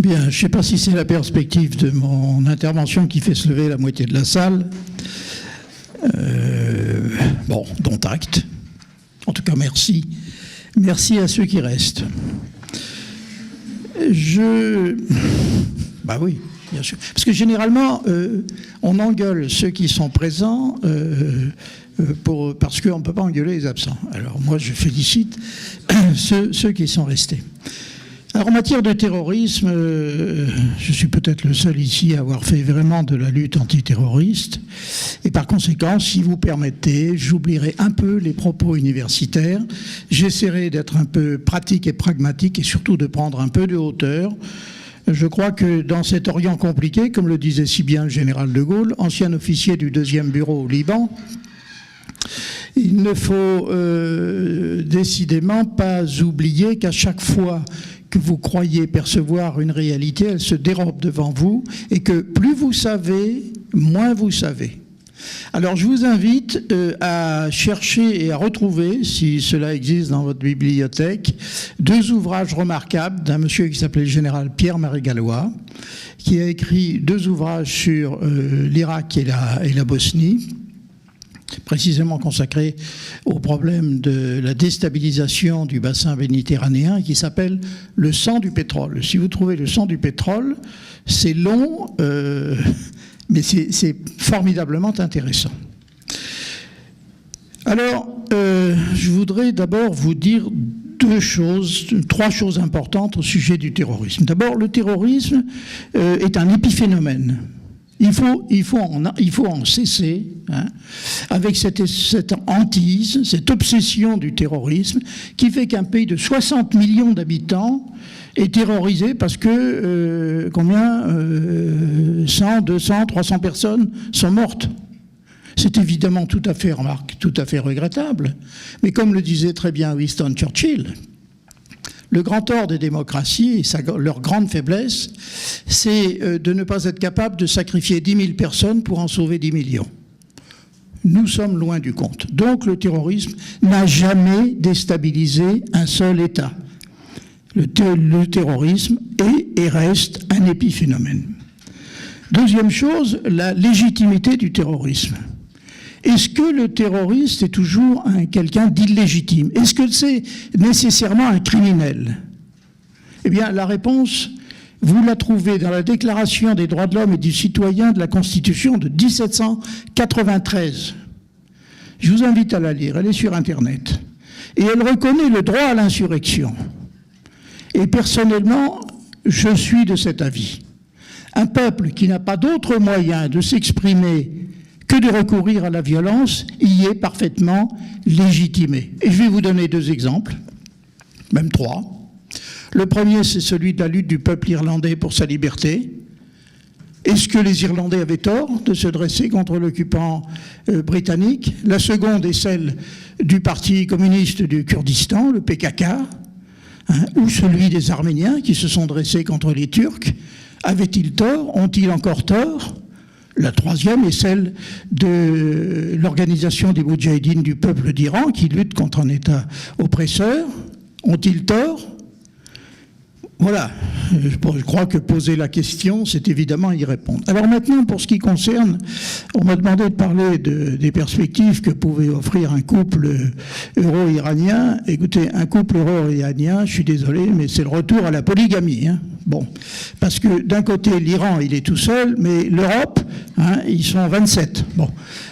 Bien, je ne sais pas si c'est la perspective de mon intervention qui fait se lever la moitié de la salle. Bon, dont acte. En tout cas, merci. Merci à ceux qui restent. Bah oui, bien sûr. Parce que généralement, on engueule ceux qui sont présents parce qu'on ne peut pas engueuler les absents. Alors moi, je félicite ceux qui sont restés. Alors en matière de terrorisme, je suis peut-être le seul ici à avoir fait vraiment de la lutte antiterroriste. Et par conséquent, si vous permettez, j'oublierai un peu les propos universitaires. J'essaierai d'être un peu pratique et pragmatique et surtout de prendre un peu de hauteur. Je crois que dans cet Orient compliqué, comme le disait si bien le général de Gaulle, ancien officier du 2e bureau au Liban, il ne faut décidément pas oublier qu'à chaque fois que vous croyez percevoir une réalité, elle se dérobe devant vous et que plus vous savez, moins vous savez. Alors je vous invite à chercher et à retrouver, si cela existe dans votre bibliothèque, 2 ouvrages remarquables d'un monsieur qui s'appelait le général Pierre-Marie Gallois, qui a écrit 2 ouvrages sur l'Irak et la Bosnie, précisément consacré au problème de la déstabilisation du bassin méditerranéen, qui s'appelle « Le sang du pétrole ». Si vous trouvez « Le sang du pétrole », c'est long, mais c'est formidablement intéressant. Alors, je voudrais d'abord vous dire 3 choses importantes au sujet du terrorisme. D'abord, le terrorisme est un épiphénomène. Il faut en cesser avec cette hantise, cette obsession du terrorisme qui fait qu'un pays de 60 millions d'habitants est terrorisé parce que 100, 200, 300 personnes sont mortes. C'est évidemment tout à fait regrettable. Mais comme le disait très bien Winston Churchill, le grand tort des démocraties, et leur grande faiblesse, c'est de ne pas être capable de sacrifier 10 000 personnes pour en sauver 10 millions. Nous sommes loin du compte. Donc le terrorisme n'a jamais déstabilisé un seul État. Le terrorisme est et reste un épiphénomène. Deuxième chose, la légitimité du terrorisme. Est-ce que le terroriste est toujours quelqu'un d'illégitime? Est-ce que c'est nécessairement un criminel? Eh bien, la réponse, vous la trouvez dans la Déclaration des droits de l'homme et du citoyen de la Constitution de 1793. Je vous invite à la lire, elle est sur Internet. Et elle reconnaît le droit à l'insurrection. Et personnellement, je suis de cet avis. Un peuple qui n'a pas d'autre moyen de s'exprimer que de recourir à la violence, y est parfaitement légitimé. Et je vais vous donner 2 exemples, même 3. Le premier, c'est celui de la lutte du peuple irlandais pour sa liberté. Est-ce que les Irlandais avaient tort de se dresser contre l'occupant britannique? La seconde est celle du Parti communiste du Kurdistan, le PKK, ou celui des Arméniens qui se sont dressés contre les Turcs. Avaient-ils tort? Ont-ils encore tort? La troisième est celle de l'organisation des Moudjahidines du peuple d'Iran qui lutte contre un État oppresseur. Ont-ils tort? Voilà, je crois que poser la question, c'est évidemment y répondre. Alors maintenant, pour ce qui concerne, on m'a demandé de parler des perspectives que pouvait offrir un couple euro-iranien. Écoutez, un couple euro-iranien, je suis désolé, mais c'est le retour à la polygamie. Bon, parce que d'un côté, l'Iran, il est tout seul, mais l'Europe, ils sont 27. Bon,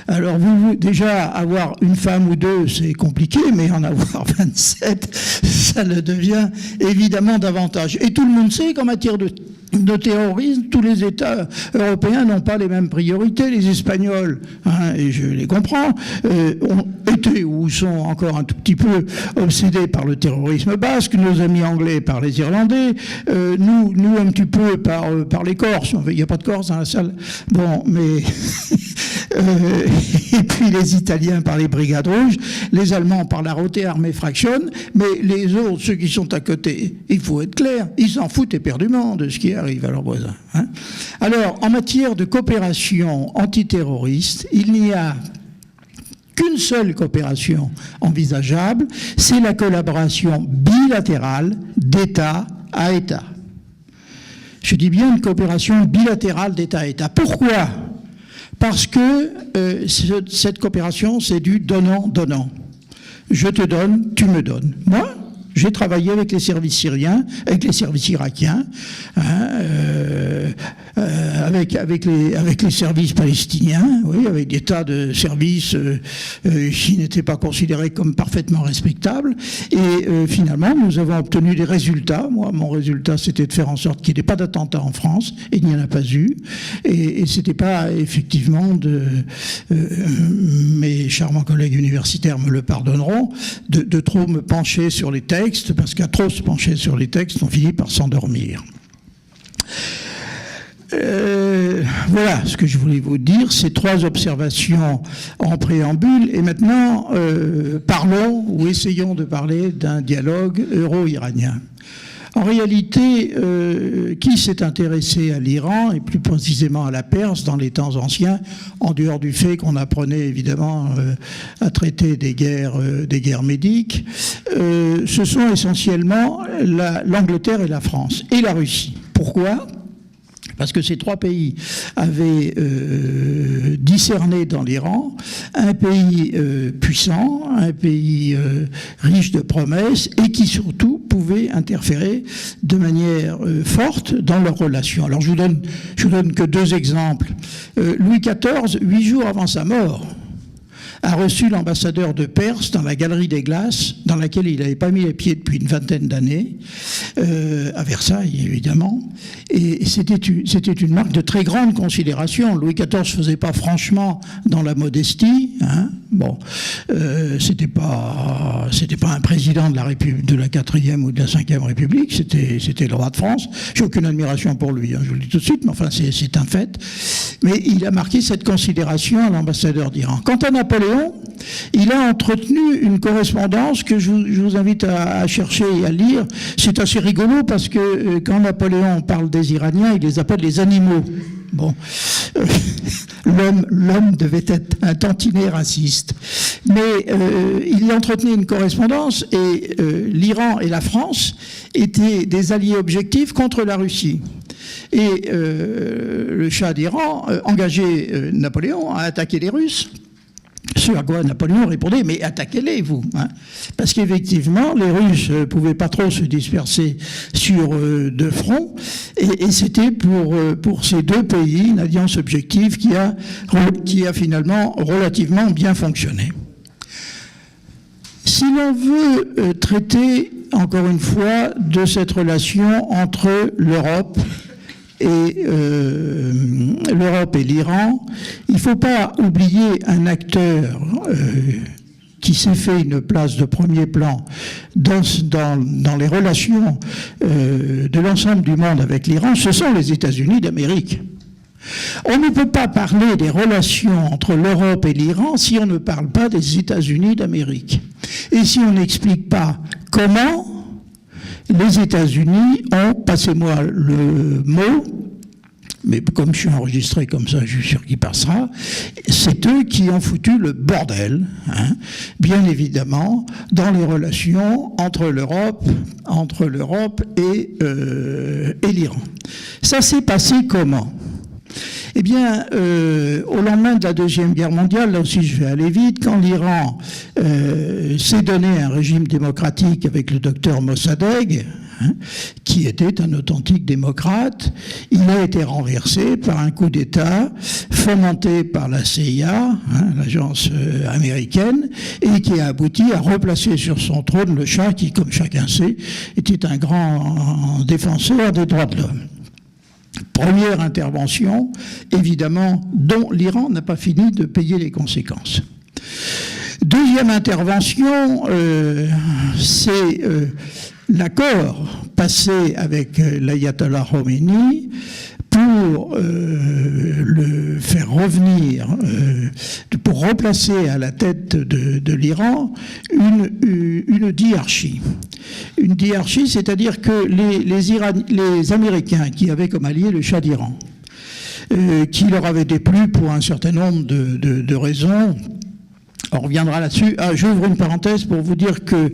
alors vous, déjà, avoir une femme ou 2, c'est compliqué, mais en avoir 27, ça le devient évidemment davantage. Et tout le monde sait qu'en matière de terrorisme, tous les États européens n'ont pas les mêmes priorités. Les Espagnols, et je les comprends, ont été ou sont encore un tout petit peu obsédés par le terrorisme basque, nos amis anglais par les Irlandais, nous un petit peu par les Corses. Il n'y a pas de Corse dans la salle. Bon, mais... et puis les Italiens par les Brigades Rouges, les Allemands par la Rote Armee Fraction, mais les autres, ceux qui sont à côté, il faut être clair, ils s'en foutent éperdument de ce qui arrive à leurs voisins. Alors, en matière de coopération antiterroriste, il n'y a qu'une seule coopération envisageable, c'est la collaboration bilatérale d'État à État. Je Je dis bien une coopération bilatérale d'État à État. Pourquoi ? Parce que cette coopération, c'est du donnant-donnant. Je te donne, tu me donnes. Moi, j'ai travaillé avec les services syriens, avec les services irakiens, avec les services palestiniens, oui, avec des tas de services qui n'étaient pas considérés comme parfaitement respectables. Et finalement, nous avons obtenu des résultats. Moi, mon résultat, c'était de faire en sorte qu'il n'y ait pas d'attentat en France, et il n'y en a pas eu. Et c'était pas effectivement mes charmants collègues universitaires me le pardonneront, de trop me pencher sur les textes, parce qu'à trop se pencher sur les textes, on finit par s'endormir. Voilà ce que je voulais vous dire, ces 3 observations en préambule. Et maintenant, parlons ou essayons de parler d'un dialogue euro-iranien. En réalité, qui s'est intéressé à l'Iran, et plus précisément à la Perse, dans les temps anciens, en dehors du fait qu'on apprenait évidemment à traiter des guerres médiques, ce sont essentiellement l'Angleterre et la France, et la Russie. Pourquoi ? Parce que ces 3 pays avaient discerné dans l'Iran un pays puissant, un pays riche de promesses et qui surtout pouvait interférer de manière forte dans leurs relations. Alors je vous donne que 2 exemples. Louis XIV, 8 jours avant sa mort, a reçu l'ambassadeur de Perse dans la Galerie des Glaces, dans laquelle il n'avait pas mis les pieds depuis une vingtaine d'années, à Versailles évidemment, et c'était une marque de très grande considération. Louis XIV ne faisait pas franchement dans la modestie, hein. Bon, c'était pas un président de la 4e ou de la 5e République, c'était le roi de France. J'ai aucune admiration pour lui, hein, je vous le dis tout de suite, mais enfin c'est un fait. Mais il a marqué cette considération à l'ambassadeur d'Iran. Quant à Napoléon, il a entretenu une correspondance que je vous invite à chercher et à lire. C'est assez rigolo parce que quand Napoléon parle des Iraniens, il les appelle les animaux. Bon, l'homme devait être un tantinet raciste. Mais il entretenait une correspondance et l'Iran et la France étaient des alliés objectifs contre la Russie. Et le Shah d'Iran engageait Napoléon à attaquer les Russes. Ce à quoi Napoléon répondait, mais attaquez-les, vous. Hein. Parce qu'effectivement, les Russes ne pouvaient pas trop se disperser sur 2 fronts, et c'était pour ces 2 pays une alliance objective qui a finalement relativement bien fonctionné. Si l'on veut traiter, encore une fois, de cette relation entre l'Europe et l'Iran, il ne faut pas oublier un acteur qui s'est fait une place de premier plan dans les relations de l'ensemble du monde avec l'Iran, ce sont les États-Unis d'Amérique. On ne peut pas parler des relations entre l'Europe et l'Iran si on ne parle pas des États-Unis d'Amérique. Et si on n'explique pas comment les États-Unis ont, passez-moi le mot, mais comme je suis enregistré comme ça, je suis sûr qu'il passera, c'est eux qui ont foutu le bordel, hein, bien évidemment, dans les relations entre l'Europe et l'Iran. Ça s'est passé comment ? Eh bien, au lendemain de la Deuxième Guerre mondiale, là aussi je vais aller vite, quand l'Iran s'est donné un régime démocratique avec le docteur Mossadegh, hein, qui était un authentique démocrate, il a été renversé par un coup d'État fomenté par la CIA, hein, l'agence américaine, et qui a abouti à replacer sur son trône le Shah, qui, comme chacun sait, était un grand défenseur des droits de l'homme. Première intervention, évidemment, dont l'Iran n'a pas fini de payer les conséquences. Deuxième intervention, c'est l'accord passé avec l'ayatollah Khomeini pour le faire revenir, pour remplacer à la tête de l'Iran une diarchie. Une diarchie, c'est-à-dire que les Américains qui avaient comme allié le Shah d'Iran, qui leur avait déplu pour un certain nombre de raisons, On reviendra là-dessus. J'ouvre une parenthèse pour vous dire que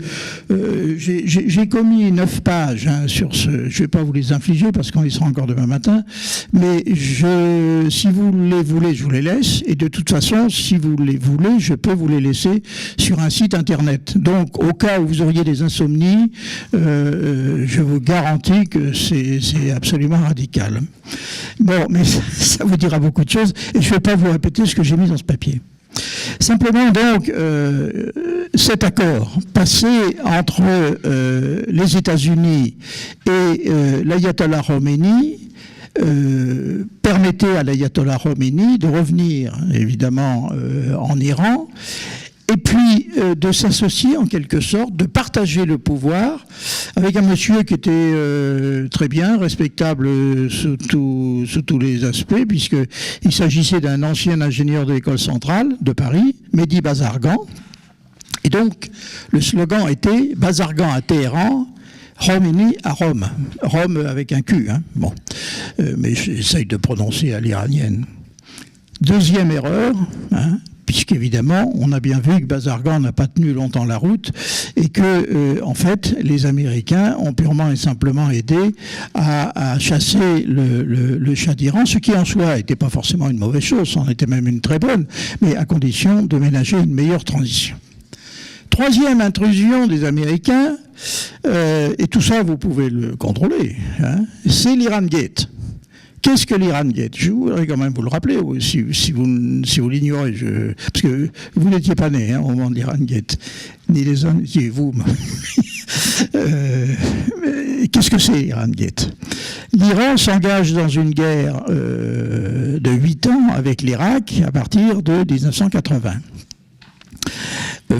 j'ai commis 9 pages sur ce. Je ne vais pas vous les infliger parce qu'on y sera encore demain matin. Mais si vous les voulez, je vous les laisse. Et de toute façon, si vous les voulez, je peux vous les laisser sur un site internet. Donc, au cas où vous auriez des insomnies, je vous garantis que c'est absolument radical. Bon, mais ça vous dira beaucoup de choses. Et je ne vais pas vous répéter ce que j'ai mis dans ce papier. Simplement donc, cet accord passé entre les États-Unis et l'ayatollah Khomeini permettait à l'ayatollah Khomeini de revenir évidemment en Iran et puis de s'associer en quelque sorte, de partager le pouvoir avec un monsieur qui était très bien, respectable sous tous les aspects, puisqu'il s'agissait d'un ancien ingénieur de l'école centrale de Paris, Mehdi Bazargan. Et donc, le slogan était « Bazargan à Téhéran ». Khomeini à Rome. Rome avec un Q, hein. Bon. Mais j'essaye de prononcer à l'iranienne. Deuxième erreur, hein, puisqu'évidemment, on a bien vu que Bazargan n'a pas tenu longtemps la route et que, en fait, les Américains ont purement et simplement aidé à chasser le Shah d'Iran, ce qui en soi n'était pas forcément une mauvaise chose, c'en était même une très bonne, mais à condition de ménager une meilleure transition. Troisième intrusion des Américains, et tout ça vous pouvez le contrôler, hein, c'est l'Iran Gate. Qu'est-ce que l'Iran Gate? Je voudrais quand même vous le rappeler, si vous l'ignorez, parce que vous n'étiez pas né au moment de l'Iran Gate, ni les uns, ni vous. Qu'est-ce que c'est l'Iran Gate? L'Iran s'engage dans une guerre de 8 ans avec l'Irak à partir de 1980.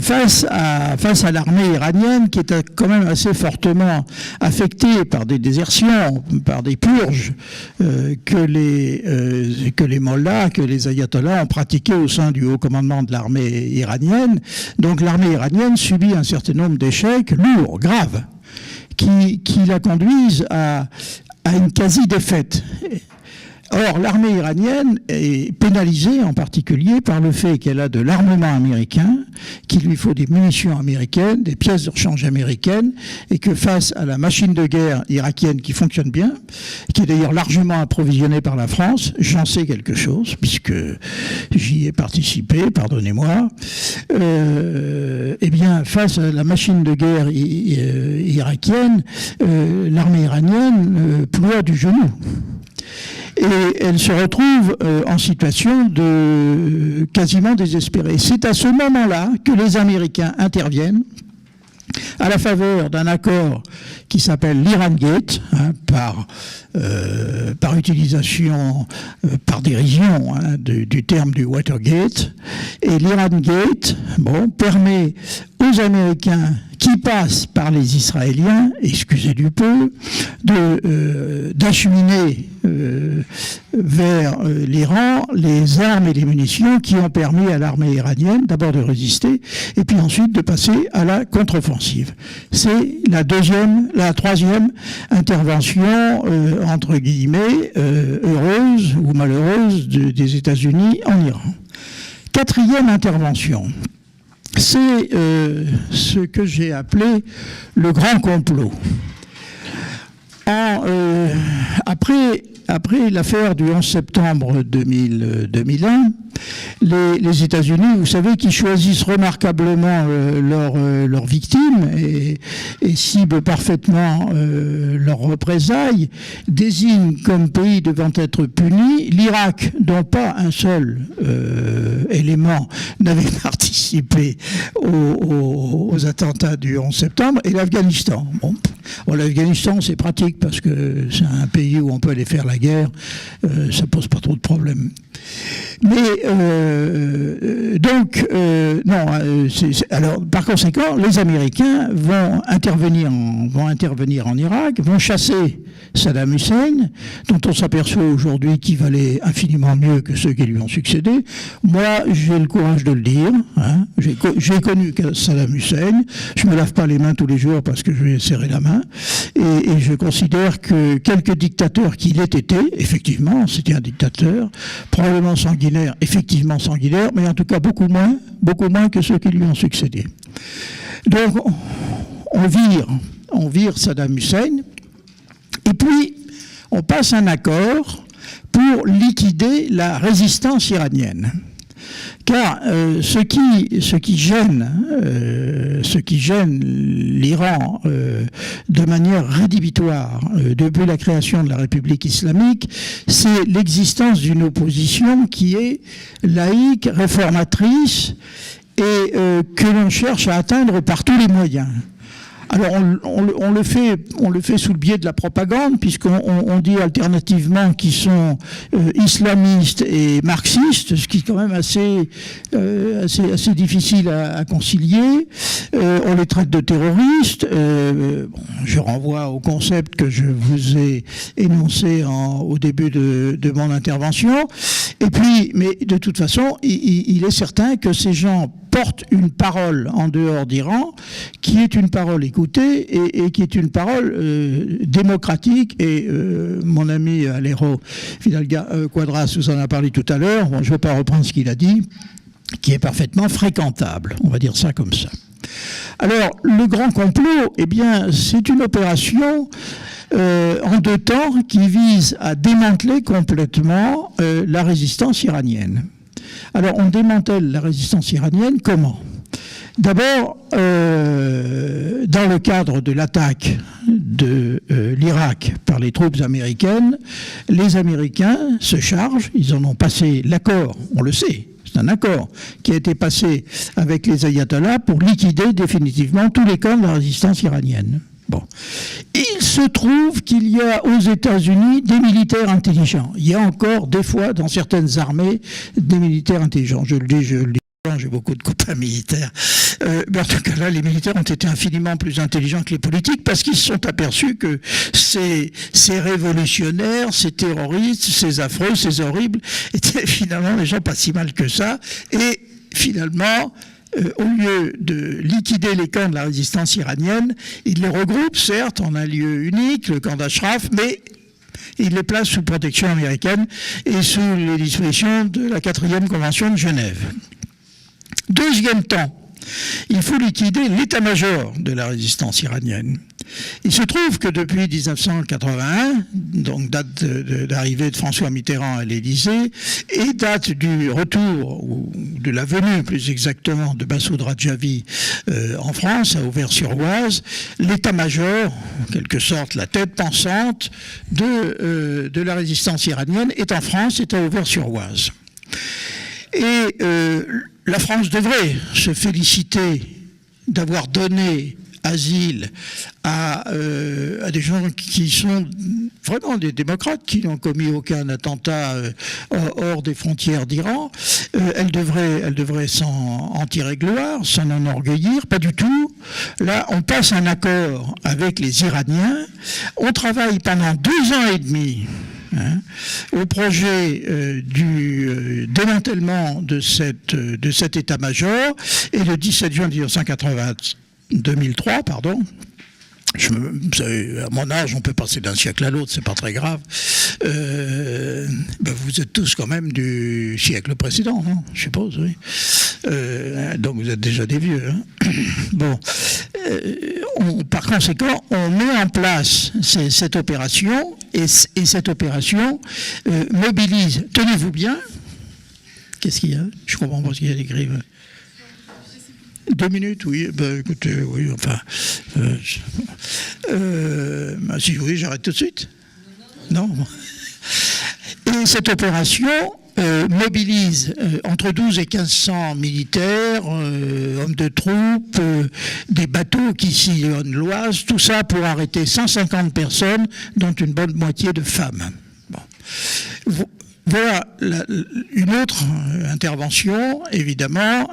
Face à l'armée iranienne qui est quand même assez fortement affectée par des désertions, par des purges que les mollahs, que les ayatollahs ont pratiquées au sein du haut commandement de l'armée iranienne. Donc l'armée iranienne subit un certain nombre d'échecs lourds, graves, qui la conduisent à une quasi-défaite. Or, l'armée iranienne est pénalisée en particulier par le fait qu'elle a de l'armement américain, qu'il lui faut des munitions américaines, des pièces de rechange américaines, et que face à la machine de guerre irakienne qui fonctionne bien, qui est d'ailleurs largement approvisionnée par la France, j'en sais quelque chose, puisque j'y ai participé, pardonnez-moi, eh bien, face à la machine de guerre irakienne, l'armée iranienne ploie du genou. Et elle se retrouve en situation de quasiment désespérée. C'est à ce moment-là que les Américains interviennent à la faveur d'un accord qui s'appelle l'Iran Gate, hein, par utilisation, par dérision hein, du terme du Watergate. Et l'Iran Gate, permet aux Américains qui passent par les Israéliens, excusez du peu, d'acheminer vers l'Iran les armes et les munitions qui ont permis à l'armée iranienne d'abord de résister et puis ensuite de passer à la contre-offensive. C'est la troisième intervention, entre guillemets, heureuse ou malheureuse des États-Unis en Iran. Quatrième intervention. C'est ce que j'ai appelé le grand complot. Après l'affaire du 11 septembre 2001, les États-Unis, vous savez, qui choisissent remarquablement leurs victimes et ciblent parfaitement leurs représailles, désignent comme pays devant être puni l'Irak, dont pas un seul élément n'avait participé aux attentats du 11 septembre, et l'Afghanistan. Bon, l'Afghanistan, c'est pratique parce que c'est un pays où on peut aller faire la guerre, ça pose pas trop de problèmes. Mais alors par conséquent, les Américains vont intervenir en Irak, vont chasser Saddam Hussein, dont on s'aperçoit aujourd'hui qu'il valait infiniment mieux que ceux qui lui ont succédé. Moi, j'ai le courage de le dire. Hein. J'ai connu Saddam Hussein. Je me lave pas les mains tous les jours parce que je vais serrer la main. Et je considère que quelque dictateur qu'il ait été, été, effectivement, c'était un dictateur, probablement sanguinaire, effectivement sanguinaire, mais en tout cas beaucoup moins que ceux qui lui ont succédé. Donc, on vire Saddam Hussein, et puis on passe un accord pour liquider la résistance iranienne. Car ce qui gêne l'Iran de manière rédhibitoire depuis la création de la République islamique, c'est l'existence d'une opposition qui est laïque, réformatrice et que l'on cherche à atteindre par tous les moyens. Alors on le fait sous le biais de la propagande, puisqu'on dit alternativement qu'ils sont islamistes et marxistes, ce qui est quand même assez difficile à concilier. On les traite de terroristes. Je renvoie au concept que je vous ai énoncé au début de mon intervention. Et puis, mais de toute façon, il est certain que ces gens portent une parole en dehors d'Iran, qui est une parole écoutée et qui est une parole démocratique. Et mon ami Alejo Fidalga Quadras vous en a parlé tout à l'heure, bon, je ne vais pas reprendre ce qu'il a dit, qui est parfaitement fréquentable, on va dire ça comme ça. Alors, le grand complot, eh bien, c'est une opération en deux temps qui vise à démanteler complètement la résistance iranienne. Alors, on démantèle la résistance iranienne comment ? D'abord, dans le cadre de l'attaque de l'Irak par les troupes américaines, les Américains se chargent, ils en ont passé l'accord, on le sait, c'est un accord qui a été passé avec les ayatollahs pour liquider définitivement tous les camps de la résistance iranienne. Bon. Il se trouve qu'il y a aux États-Unis des militaires intelligents. Il y a encore des fois dans certaines armées des militaires intelligents. Je le dis, j'ai beaucoup de copains militaires. Mais en tout cas là, les militaires ont été infiniment plus intelligents que les politiques parce qu'ils se sont aperçus que ces révolutionnaires, ces terroristes, ces affreux, ces horribles, étaient finalement des gens pas si mal que ça. Et finalement, au lieu de liquider les camps de la résistance iranienne, ils les regroupent, certes, en un lieu unique, le camp d'Ashraf, mais ils les placent sous protection américaine et sous les dispositions de la 4e Convention de Genève. Deuxième temps, il faut liquider l'état-major de la résistance iranienne. Il se trouve que depuis 1981, donc date d'arrivée de François Mitterrand à l'Élysée, et date du retour, ou de la venue plus exactement, de Massoud Rajavi en France, à Auvers-sur-Oise, l'état-major, en quelque sorte la tête pensante de la résistance iranienne, est en France, est à Auvers-sur-Oise. Et la France devrait se féliciter d'avoir donné asile à des gens qui sont vraiment des démocrates, qui n'ont commis aucun attentat hors des frontières d'Iran. Elle devrait en tirer gloire, s'en enorgueillir, pas du tout. Là, on passe un accord avec les Iraniens, on travaille pendant 2 ans et demi au projet du démantèlement de cet état-major, et le 17 juin 2003, pardon. Vous savez, à mon âge, on peut passer d'un siècle à l'autre, c'est pas très grave. Vous êtes tous quand même du siècle précédent, non ? Je suppose, oui. Donc vous êtes déjà des vieux. Hein. Bon. Par conséquent, on met en place cette opération, et cette opération mobilise. Tenez-vous bien. Qu'est-ce qu'il y a ? Je comprends pas ce qu'il y a écrit. 2 minutes, oui. Écoutez, oui, enfin. Si vous voulez, j'arrête tout de suite. Non. Et cette opération mobilise entre 12 et 1500 militaires, hommes de troupes, des bateaux qui sillonnent l'Oise, tout ça pour arrêter 150 personnes, dont une bonne moitié de femmes. Bon. Voilà une autre intervention, évidemment,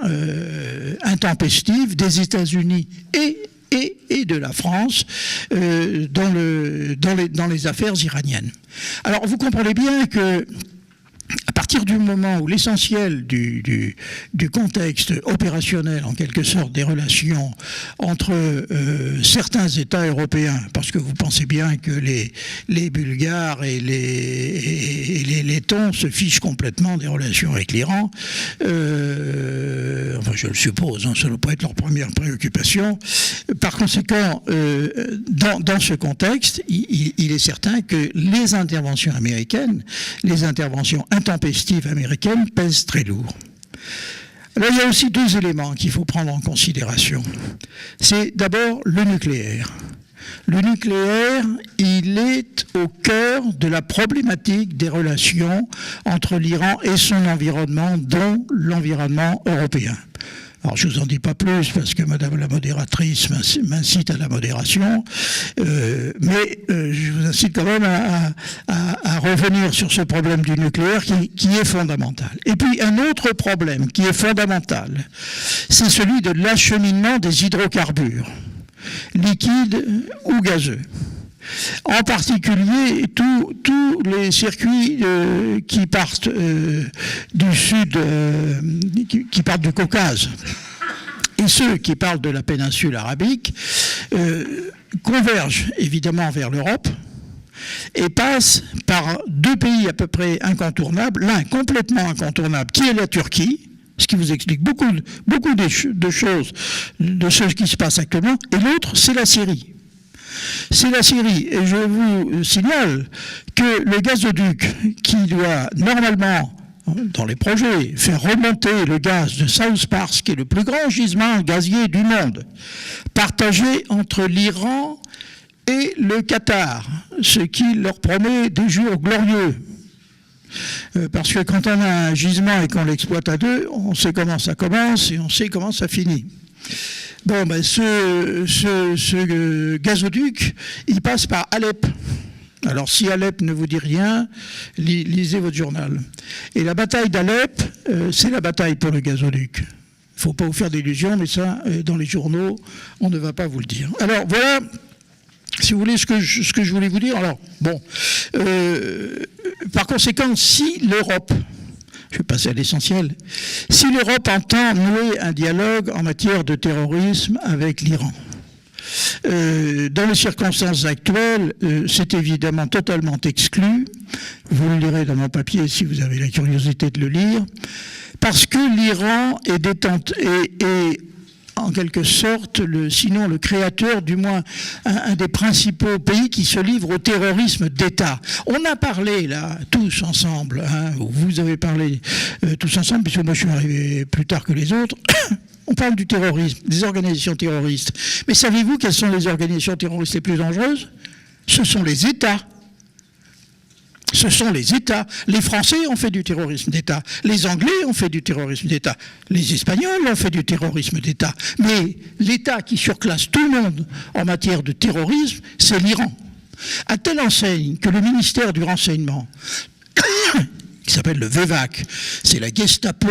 intempestive des États-Unis et de la France dans les affaires iraniennes. Alors, vous comprenez bien que, à partir partir du moment où l'essentiel du contexte opérationnel, en quelque sorte, des relations entre certains États européens, parce que vous pensez bien que les Bulgares et les Lettons se fichent complètement des relations avec l'Iran, enfin je le suppose, hein, ça ne doit pas être leur première préoccupation. Par conséquent, dans ce contexte, il est certain que les interventions américaines, les interventions intempestives américaines pèsent très lourd. Alors il y a aussi deux éléments qu'il faut prendre en considération. C'est d'abord le nucléaire. Le nucléaire, il est au cœur de la problématique des relations entre l'Iran et son environnement, dont l'environnement européen. Alors, je ne vous en dis pas plus parce que Madame la modératrice m'incite à la modération, mais je vous incite quand même à revenir sur ce problème du nucléaire qui est fondamental. Et puis, un autre problème qui est fondamental, c'est celui de l'acheminement des hydrocarbures, liquides ou gazeux. En particulier, tous les circuits qui partent du sud, qui partent du Caucase, et ceux qui partent de la péninsule arabique, convergent évidemment vers l'Europe et passent par deux pays à peu près incontournables, l'un complètement incontournable, qui est la Turquie, ce qui vous explique beaucoup de choses, de ce qui se passe actuellement, et l'autre, c'est la Syrie. C'est la Syrie, et je vous signale que le gazoduc qui doit normalement, dans les projets, faire remonter le gaz de South Pars, qui est le plus grand gisement gazier du monde, partagé entre l'Iran et le Qatar, ce qui leur promet des jours glorieux. Parce que quand on a un gisement et qu'on l'exploite à deux, on sait comment ça commence et on sait comment ça finit. Bon, ben ce gazoduc, il passe par Alep. Alors, si Alep ne vous dit rien, lisez votre journal. Et la bataille d'Alep, c'est la bataille pour le gazoduc. Il ne faut pas vous faire d'illusions, mais ça, dans les journaux, on ne va pas vous le dire. Alors, voilà, si vous voulez, ce que je voulais vous dire. Alors, bon, par conséquent, si l'Europe... Je vais passer à l'essentiel. Si l'Europe entend nouer un dialogue en matière de terrorisme avec l'Iran, dans les circonstances actuelles, c'est évidemment totalement exclu. Vous le lirez dans mon papier si vous avez la curiosité de le lire, parce que l'Iran est en quelque sorte, sinon le créateur, du moins un des principaux pays qui se livrent au terrorisme d'État. On a parlé là, tous ensemble, hein, vous avez parlé tous ensemble, puisque moi je suis arrivé plus tard que les autres, on parle du terrorisme, des organisations terroristes. Mais savez-vous quelles sont les organisations terroristes les plus dangereuses? Ce sont les États. Ce sont les États. Les Français ont fait du terrorisme d'État. Les Anglais ont fait du terrorisme d'État. Les Espagnols ont fait du terrorisme d'État. Mais l'État qui surclasse tout le monde en matière de terrorisme, c'est l'Iran. À telle enseigne que le ministère du Renseignement, qui s'appelle le VEVAC, c'est la Gestapo,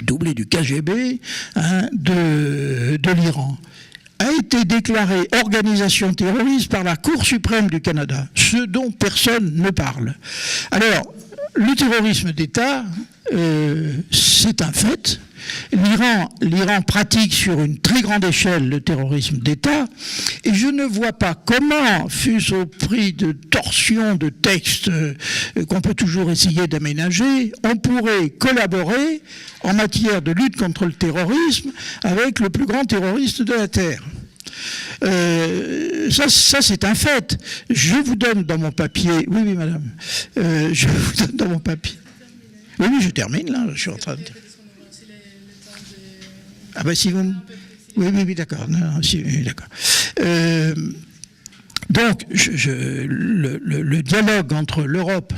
doublée du KGB, hein, de l'Iran, a été déclarée organisation terroriste par la Cour suprême du Canada, ce dont personne ne parle. Alors, le terrorisme d'État, c'est un fait. L'Iran pratique sur une très grande échelle le terrorisme d'État, et je ne vois pas comment, fût-ce au prix de torsions de textes qu'on peut toujours essayer d'aménager, on pourrait collaborer en matière de lutte contre le terrorisme avec le plus grand terroriste de la Terre. Ça c'est un fait. Je vous donne dans mon papier... Oui, madame. Je vous donne dans mon papier... Oui, je termine, là. Je suis en train de... Ah ben si vous... Oui, d'accord. D'accord. Donc, le dialogue entre l'Europe,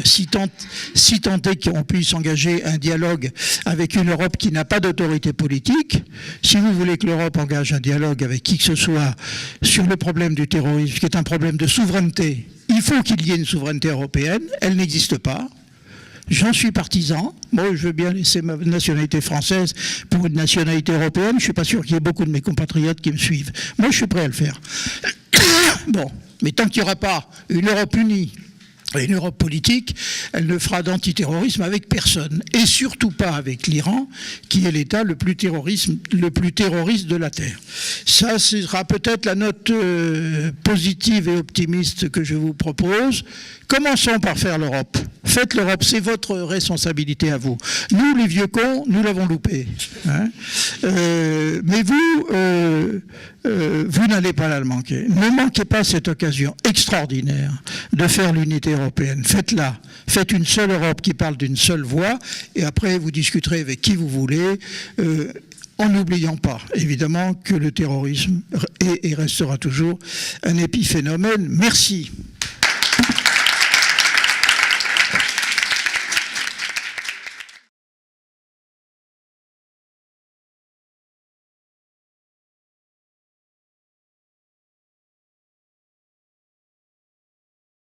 si tant est qu'on puisse engager un dialogue avec une Europe qui n'a pas d'autorité politique, si vous voulez que l'Europe engage un dialogue avec qui que ce soit sur le problème du terrorisme, qui est un problème de souveraineté, il faut qu'il y ait une souveraineté européenne, elle n'existe pas. J'en suis partisan. Moi, je veux bien laisser ma nationalité française pour une nationalité européenne. Je ne suis pas sûr qu'il y ait beaucoup de mes compatriotes qui me suivent. Moi, je suis prêt à le faire. Bon, mais tant qu'il n'y aura pas une Europe unie Et une Europe politique, elle ne fera d'antiterrorisme avec personne, et surtout pas avec l'Iran, qui est l'État le plus terroriste de la Terre. Ça, ce sera peut-être la note positive et optimiste que je vous propose. Commençons par faire l'Europe. Faites l'Europe, c'est votre responsabilité à vous. Nous, les vieux cons, nous l'avons loupé. Hein, mais vous n'allez pas la manquer. Ne manquez pas cette occasion extraordinaire de faire l'unité européenne. Faites-la. Faites une seule Europe qui parle d'une seule voix, et après vous discuterez avec qui vous voulez, en n'oubliant pas, évidemment, que le terrorisme est et restera toujours un épiphénomène. Merci.